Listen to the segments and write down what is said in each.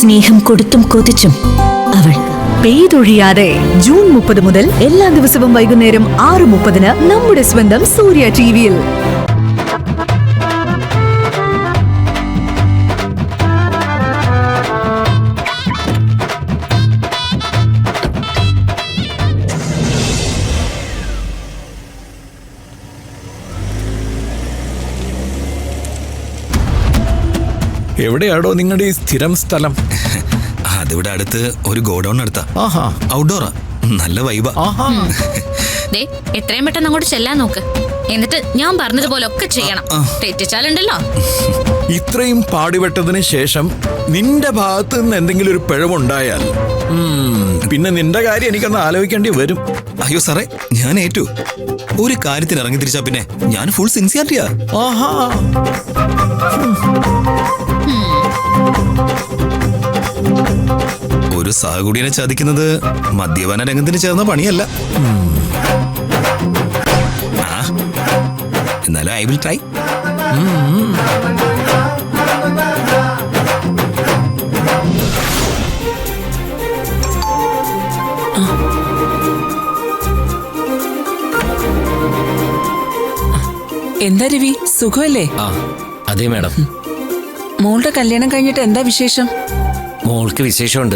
സ്നേഹം കൊടുത്തും കൊതിച്ചും അവൾ പെയ്തൊഴിയാതെ ജൂൺ 30 മുതൽ എല്ലാ ദിവസവും വൈകുന്നേരം 6:30 നമ്മുടെ സ്വന്തം സൂര്യ ടിവിയിൽ. എവിടെയാടോ നിങ്ങളുടെ ഈ സ്ഥിരം സ്ഥലം? അതിവിടെ അടുത്ത് ഒരു ഗോഡൌൺ അടുത്താ. ആഹാ, ഔട്ട്ഡോറാ, നല്ല വൈബാ. ആഹാ. ദേ എത്രയും പെട്ടെന്ന് അങ്ങോട്ട് ചെല്ലാൻ നോക്ക്. എന്നിട്ട് ഞാൻ പറഞ്ഞതുപോലെ ഒക്കെ ചെയ്യണം. തെറ്റിച്ചാലുണ്ടല്ലോ. ഇത്രയും പാടുപെട്ടതിന് ശേഷം നിന്റെ ഭാഗത്ത് നിന്ന് എന്തെങ്കിലും ഒരു പിഴവുണ്ടായാൽ പിന്നെ നിന്റെ കാര്യം എനിക്കൊന്ന് ആലോചിക്കേണ്ടി വരും. അയ്യോ സാറേ, ഞാൻ ഏറ്റു. ഒരു കാര്യത്തിന് ഇറങ്ങി തിരിച്ചാ പിന്നെ ഞാൻ ഫുൾ സിൻസിയറിറ്റിയാ. ആഹാ. ഒരു സഹകുടിയെ ചതിക്കുന്നത് മദ്യപാന രംഗത്തിന് ചേർന്ന പണിയല്ല. എന്നാലും ഐ വിൽ ട്രൈ. എന്താ രവി, സുഖമല്ലേ? അതെ മാഡം. മോളുടെ കല്യാണം കഴിഞ്ഞിട്ട് എന്താ വിശേഷം? മോൾക്ക് വിശേഷമുണ്ട്.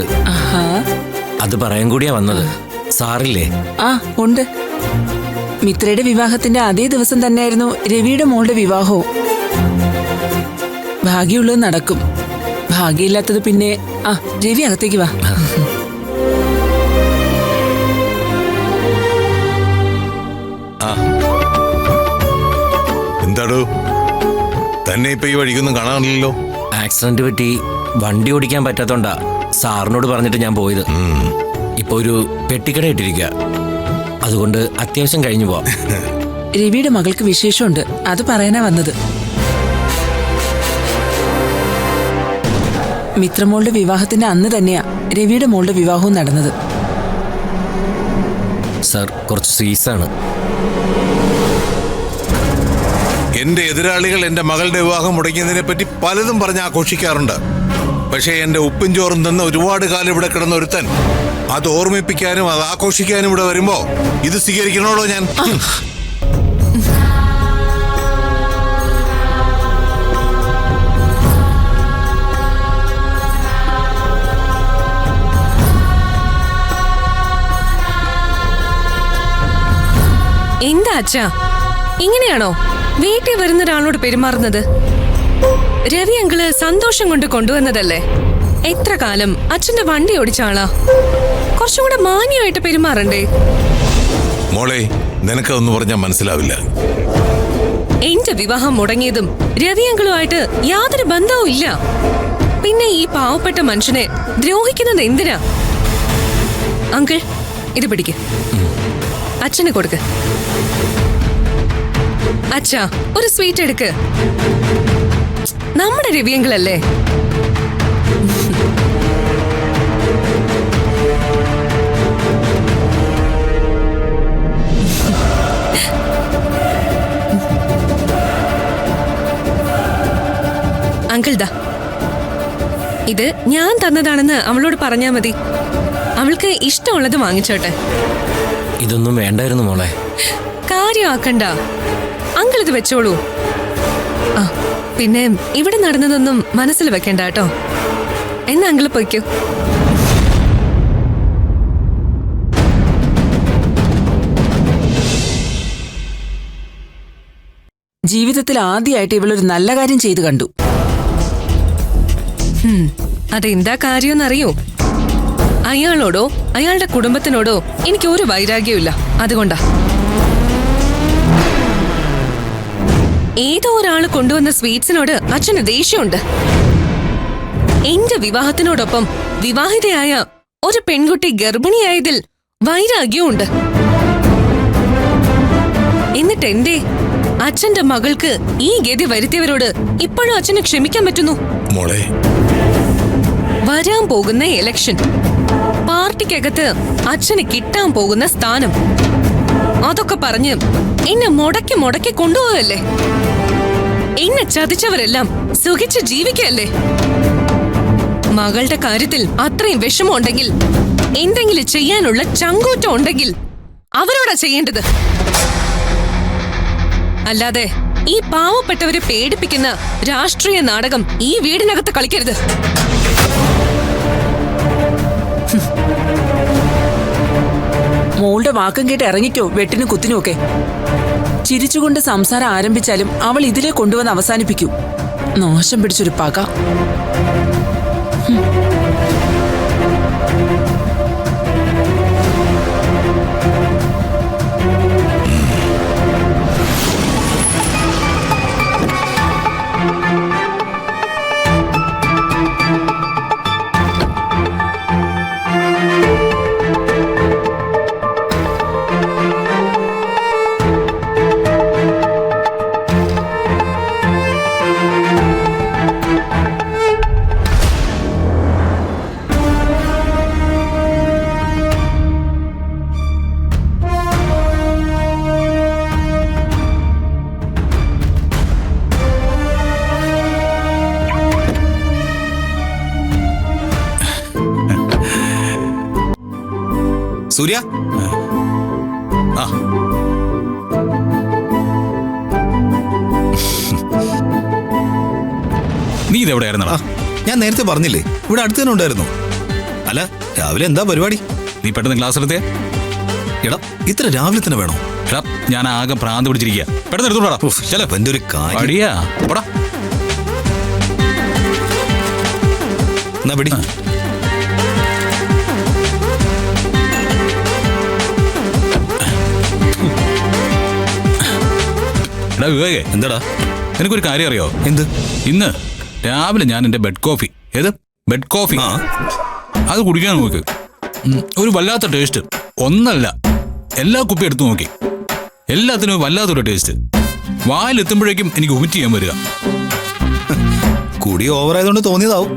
അത് പറയാൻ കൂടിയാ വന്നത്. സാറില്ലേ? ആ ഉണ്ട്. മിത്രയുടെ വിവാഹത്തിന്റെ അതേ ദിവസം തന്നെയായിരുന്നു രവിയുടെ മോളുടെ വിവാഹവും. ഭാഗ്യമുള്ളത് നടക്കും, ഭാഗ്യമില്ലാത്തത് പിന്നെ. രവി അകത്തേക്ക് വാ. എന്താടോ തന്നെ ഇപ്പൊ ഈ വഴിക്കൊന്നും കാണാനില്ലല്ലോ? ആക്സിഡന്റ് പറ്റി വണ്ടി ഓടിക്കാൻ പറ്റാത്തോണ്ടാ സാറിനോട് പറഞ്ഞിട്ട് ഞാൻ പോയത്. ഇപ്പൊ ഒരു പെട്ടിക്കട ഇട്ടിരിക്കുക, അതുകൊണ്ട് അത്യാവശ്യം കഴിഞ്ഞു പോവാം. രവിയുടെ മകൾക്ക് വിശേഷമുണ്ട്, അത് പറയാനാ വന്നത്. മിത്രമോളുടെ വിവാഹത്തിന്റെ അന്ന് തന്നെയാ രവിയുടെ മോളുടെ വിവാഹവും നടന്നത്. സാർ കുറച്ച് സീസാണ്. എന്റെ എതിരാളികൾ എന്റെ മകളുടെ വിവാഹം മുടങ്ങിയതിനെ പറ്റി പലതും പറഞ്ഞ് ആഘോഷിക്കാറുണ്ട്. പക്ഷേ എന്റെ ഉപ്പും ചോറും തന്ന ഒരുപാട് കാലം ഇവിടെ കിടന്ന ഒരുത്തൻ അത് ഓർമ്മിപ്പിക്കാനും അത് ആഘോഷിക്കാനും ഇവിടെ വരുമ്പോ ഇത് സ്വീകരിക്കണോടോ ഞാൻ? എന്താ അച്ഛാ, ഇങ്ങനെയാണോ വീട്ടിൽ വരുന്ന ഒരാളോട് പെരുമാറുന്നത്? രവി അങ്കിള് സന്തോഷം കൊണ്ട് കൊണ്ടുവന്നതല്ലേ. എത്ര കാലം അച്ഛന്റെ വണ്ടി ഓടിച്ച ആളാ. കുറച്ചും കൂടെ മാന്യമായിട്ട് പെരുമാറണ്ടേ? മോളെ, നിനക്കതൊന്നും പറഞ്ഞാൽ മനസ്സിലാവില്ല. എന്റെ വിവാഹം മുടങ്ങിയതും രവി അങ്കിളുമായിട്ട് യാതൊരു ബന്ധവും ഇല്ല. പിന്നെ ഈ പാവപ്പെട്ട മനുഷ്യനെ ദ്രോഹിക്കുന്നത് എന്തിനാ? അങ്കിൾ, ഇത് പിടിക്ക്, അച്ഛന് കൊടുക്ക്. അച്ഛാ, ഒരു സ്വീറ്റ് എടുക്ക്. നമ്മുടെ രവിയങ്കിളല്ലേ. അങ്കിൾ ദാ, ഇത് ഞാൻ തന്നതാണെന്ന് അവളോട് പറഞ്ഞാ മതി. അവൾക്ക് ഇഷ്ടമുള്ളത് വാങ്ങിച്ചോട്ടെ. ഇതൊന്നും വേണ്ടായിരുന്നു മോളെ. കാര്യമാക്കണ്ട, അങ്കിൾ ഇത് വെച്ചോളൂ. പിന്നെ ഇവിടെ നടന്നതൊന്നും മനസ്സിൽ വെക്കണ്ട കേട്ടോ. എന്നാ അങ്കിൾ പൊയ്ക്കോ. ജീവിതത്തിൽ ആദ്യമായിട്ട് ഇവളൊരു നല്ല കാര്യം ചെയ്തു കണ്ടു. അതെന്താ കാര്യമെന്നറിയോ? അയാളോടോ അയാളുടെ കുടുംബത്തിനോടോ എനിക്ക് ഒരു വൈരാഗ്യമില്ല. അതുകൊണ്ടാ ഏതോ ഒരാള് കൊണ്ടുവന്ന സ്വീറ്റ്സിനോട് അച്ഛന് ദേഷ്യമുണ്ട്. എന്റെ വിവാഹത്തിനോടൊപ്പം വിവാഹിതയായ ഒരു പെൺകുട്ടി ഗർഭിണിയായതിൽ വൈരാഗ്യമുണ്ട്. എന്നിട്ട് എന്റെ അച്ഛന്റെ മകൾക്ക് ഈ ഗതി വരുത്തിയവരോട് ഇപ്പോഴും അച്ഛന് ക്ഷമിക്കാൻ പറ്റുന്നു? മോളെ, വരാൻ പോകുന്ന ഇലക്ഷൻ, പാർട്ടിക്കകത്ത് അച്ഛന് കിട്ടാൻ പോകുന്ന സ്ഥാനം, അതൊക്കെ പറഞ്ഞ് എന്നെ മുടക്കി മുടക്കി കൊണ്ടുപോകല്ലേ. എന്നെ ചതിച്ചവരെല്ലാം സുഖിച്ച് ജീവിക്കല്ലേ. മകളുടെ കാര്യത്തിൽ അത്രയും വിഷമമുണ്ടെങ്കിൽ, എന്തെങ്കിലും ചെയ്യാനുള്ള ചങ്കൂറ്റം ഉണ്ടെങ്കിൽ അവരോടാ ചെയ്യേണ്ടത്. അല്ലാതെ ഈ പാവപ്പെട്ടവരെ പേടിപ്പിക്കുന്ന രാഷ്ട്രീയ നാടകം ഈ വീടിനകത്ത് കളിക്കരുത്. മോളുടെ വാക്കും കേട്ട് ഇറങ്ങിക്കോ വെട്ടിനും കുത്തിനും ഒക്കെ. ചിരിച്ചുകൊണ്ട് സംസാരം ആരംഭിച്ചാലും അവൾ ഇതിലെ കൊണ്ടുവന്ന് അവസാനിപ്പിക്കൂ. നാശം പിടിച്ചൊരു പക. സൂര്യ, ആ നീ ഇതെവിടെയായിരുന്നടാ? ഞാൻ നേരത്തെ പറഞ്ഞില്ലേ ഇവിടെ അടുത്ത് തന്നെ ഉണ്ടായിരുന്നു. അല്ല, രാവിലെ എന്താ പരിപാടി? നീ പെട്ടെന്ന് ക്ലാസ് എടുത്തേ. എടാ, ഇത്ര രാവിലെ തന്നെ വേണോ? എടാ, ഞാൻ ആകെ ഭ്രാന്ത് പിടിച്ചിരിക്കുക. പെട്ടെന്ന് എടുത്തോടാ. ചിലപ്പോ എന്റെ ഒരു കാര്യം. അടിയാ പോടാ. എന്നാ പിടി. എടാ വിവേകേ, എന്താടാ? എനിക്കൊരു കാര്യം അറിയോ? എന്ത്? ഇന്ന് രാവിലെ ഞാൻ എന്റെ ബെഡ് കോഫി, ഏത് ബെഡ് കോഫി, ആ, അത് കുടിക്കാൻ നോക്ക്. ഒരു വല്ലാത്ത ടേസ്റ്റ്. ഒന്നല്ല, എല്ലാ കുപ്പി എടുത്തു നോക്കി, എല്ലാത്തിനും വല്ലാത്തൊരു ടേസ്റ്റ്. വായിലെത്തുമ്പോഴേക്കും എനിക്ക് വൊമിറ്റ് ചെയ്യാൻ വരിക. കുടി ഓവറായതുകൊണ്ട് തോന്നിയതാവും.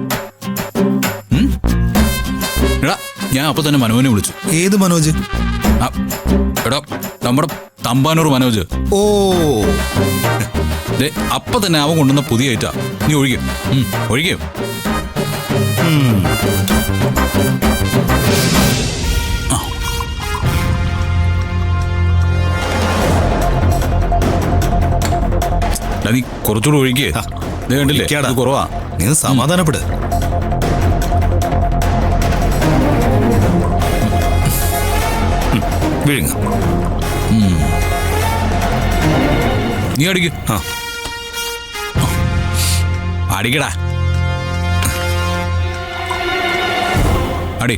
എടാ, ഞാൻ അപ്പൊ തന്നെ മനോജിനെ വിളിച്ചു. ഏത് മനോജ്? എടാ, നമ്മുടെ തമ്പാനൂർ മനോജ്. ഓ, അപ്പൊ തന്നെ അവൻ കൊണ്ടുവന്ന പുതിയ ഐറ്റാ. നീ ഒഴിക്കും ഒഴിക്കും. നീ കുറച്ചുകൂടെ ഒഴിക്കേ. കണ്ടില്ലേ, അത് കുറവാ. നീ സമാധാനപ്പെട്. വിഴുങ്ങ. നീ അടിക്ക്. ആ, അടിക്കടാ, അടി.